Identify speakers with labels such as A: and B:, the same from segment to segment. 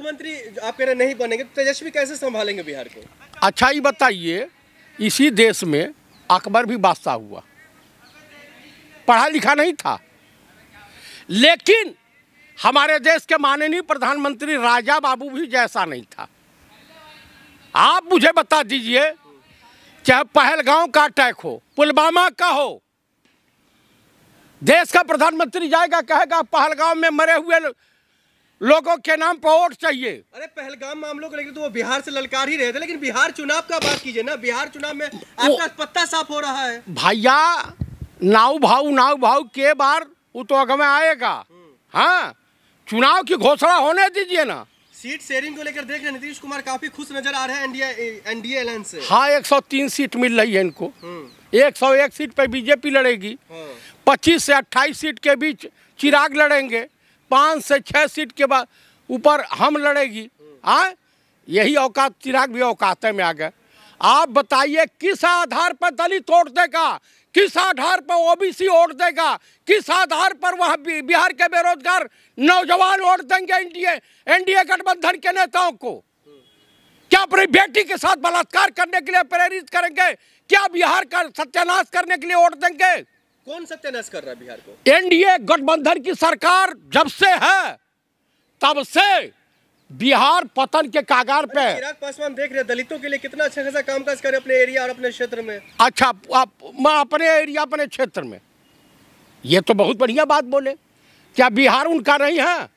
A: मुख्यमंत्री आप कह रहे नहीं बनेंगे तो तेजस्वी कैसे संभालेंगे बिहार को?
B: अच्छा ये बताइए, इसी देश में अकबर भी बादशाह हुआ, पढ़ा लिखा नहीं था, लेकिन हमारे देश के माननीय प्रधानमंत्री राजा बाबू भी जैसा नहीं था। आप मुझे बता दीजिए, चाहे पहलगांव का अटैक हो, पुलवामा का हो, देश का प्रधानमंत्री जाएगा कहेगा पहलगांव में मरे हुए लोगों के नाम पर वोट चाहिए।
A: अरे पहलगाम मामलों को लेकर तो वो बिहार से ललकार ही रहे थे, लेकिन बिहार चुनाव का बात कीजिए ना। बिहार चुनाव में आपका पत्ता साफ हो रहा है
B: भैया। नाव भाव के बार वो तो अगम में आएगा। हाँ, चुनाव की घोषणा होने दीजिए ना।
A: सीट शेयरिंग को लेकर देख रहे नीतीश कुमार काफी खुश नजर आ रहे हैं एनडीए अलायंस से।
B: हाँ, 103 सीट मिल रही है इनको। 101 सीट पे बीजेपी लड़ेगी। 25 से 28 सीट के बीच चिराग लड़ेंगे। 5 से 6 सीट के बाद ऊपर हम लड़ेगी। हाँ, यही औकात, चिराग भी औकात में आ गए। आप बताइए किस आधार पर दलित वोट देगा, किस आधार पर ओबीसी वोट देगा, किस आधार पर वह बिहार के बेरोजगार नौजवान वोट देंगे एनडीए गठबंधन के नेताओं को? क्या अपनी बेटी के साथ बलात्कार करने के लिए प्रेरित करेंगे? क्या बिहार का सत्यानाश करने के लिए वोट देंगे?
A: कौन सत्यानाश कर रहा है बिहार को?
B: एनडीए गठबंधन की सरकार जब से है तब से बिहार पतन के कागार पे।
A: चिराग पासवान देख रहे दलितों के लिए कितना अच्छा खासा कामकाज करे अपने एरिया और अपने क्षेत्र में।
B: अच्छा, आप अपने एरिया अपने क्षेत्र में, ये तो बहुत बढ़िया बात बोले। क्या बिहार उनका नहीं है?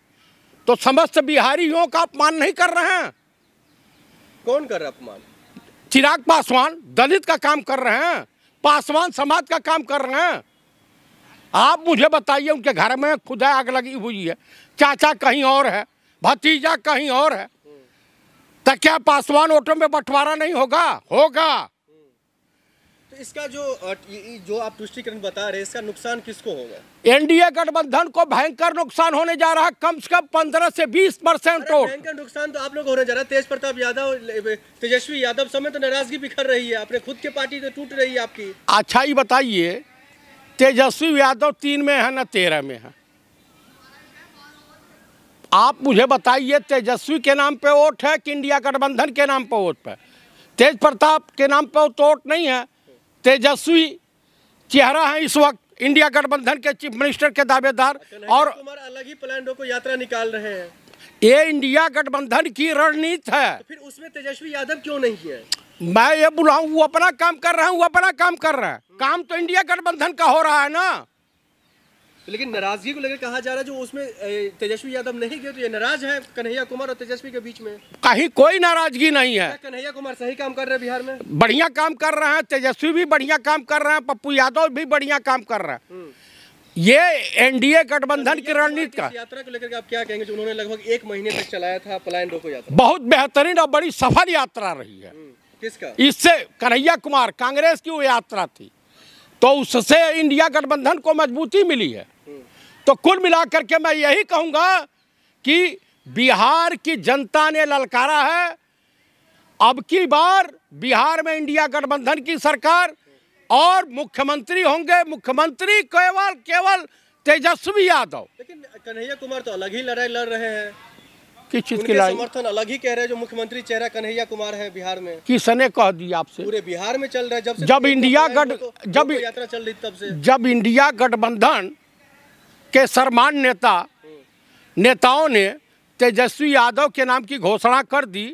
B: तो समस्त बिहारियों का अपमान नहीं कर रहे हैं?
A: कौन कर रहा है अपमान?
B: चिराग पासवान दलित का काम कर रहे हैं, पासवान समाज का काम कर रहे हैं। आप मुझे बताइए, उनके घर में खुदा आग लगी हुई है, चाचा कहीं और है, भतीजा कहीं और है, तो क्या पासवान वोटों में बंटवारा नहीं होगा? होगा।
A: तो इसका जो आप तुष्टीकरण बता रहे हैं, इसका नुकसान किसको होगा?
B: एनडीए गठबंधन को भयंकर नुकसान होने जा रहा है, कम से कम 15 से 20% वोट।
A: भयंकर नुकसान तो आप लोग होने जा रहा है। तेज प्रताप यादव, तेजस्वी यादव समेत तो नाराजगी बिखर रही है, अपने खुद की पार्टी तो टूट रही है आपकी।
B: अच्छा ये बताइए, तेजस्वी यादव 3 में है ना 13 में है? आप मुझे बताइए, तेजस्वी के नाम पे वोट है कि इंडिया गठबंधन के नाम पे वोट है? तेज प्रताप के नाम पे तो वोट नहीं है। तेजस्वी चेहरा है इस वक्त इंडिया गठबंधन के चीफ मिनिस्टर के दावेदार, और
A: कुमार अलग ही प्लान को यात्रा निकाल रहे हैं।
B: ये इंडिया गठबंधन की रणनीति है।
A: तो फिर उसमें तेजस्वी यादव क्यों नहीं है?
B: मैं ये बुलाऊं, वो अपना काम कर रहे हैं, वो अपना काम कर रहे हैं। काम तो इंडिया गठबंधन का हो रहा है ना।
A: लेकिन नाराजगी को लेकर कहा जा रहा है जो उसमें तेजस्वी यादव नहीं गए, तो ये नाराज है कन्हैया कुमार और तेजस्वी के बीच में।
B: कहीं कोई नाराजगी नहीं है।
A: कन्हैया कुमार सही काम कर रहे हैं बिहार में,
B: बढ़िया काम कर रहे हैं। तेजस्वी भी बढ़िया काम कर रहे हैं, पप्पू यादव भी बढ़िया काम कर रहे हैं। ये एनडीए गठबंधन की रणनीति का।
A: यात्रा को लेकर आप क्या कहेंगे जो उन्होंने लगभग 1 महीने तक चलाया था पलायन रोको यात्रा?
B: बहुत बेहतरीन और बड़ी सफल यात्रा रही है।
A: किसका?
B: इससे कन्हैया कुमार, कांग्रेस की वो यात्रा थी, तो उससे इंडिया गठबंधन को मजबूती मिली है। तो कुल मिलाकर के मैं यही कहूंगा कि बिहार की जनता ने ललकारा है। अब की बार बिहार में इंडिया गठबंधन की सरकार और मुख्यमंत्री होंगे, मुख्यमंत्री केवल तेजस्वी यादव।
A: लेकिन कन्हैया कुमार तो अलग ही लड़ाई लड़ रहे हैं।
B: किस चीज की लड़ाई?
A: समर्थन अलग ही कह रहे हैं, जो मुख्यमंत्री चेहरा कन्हैया कुमार है बिहार में।
B: किसने कह दिया आपसे?
A: पूरे बिहार में चल रहा है
B: जब इंडिया
A: यात्रा चल रही तब से।
B: जब इंडिया गठबंधन के सर्वमान्य नेताओं ने तेजस्वी यादव के नाम की घोषणा कर दी,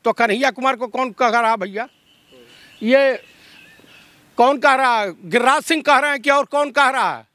B: तो कन्हैया कुमार को कौन कह रहा भैया? ये कौन कह रहा है? गिरिराज सिंह कह रहे हैं कि और कौन कह रहा है?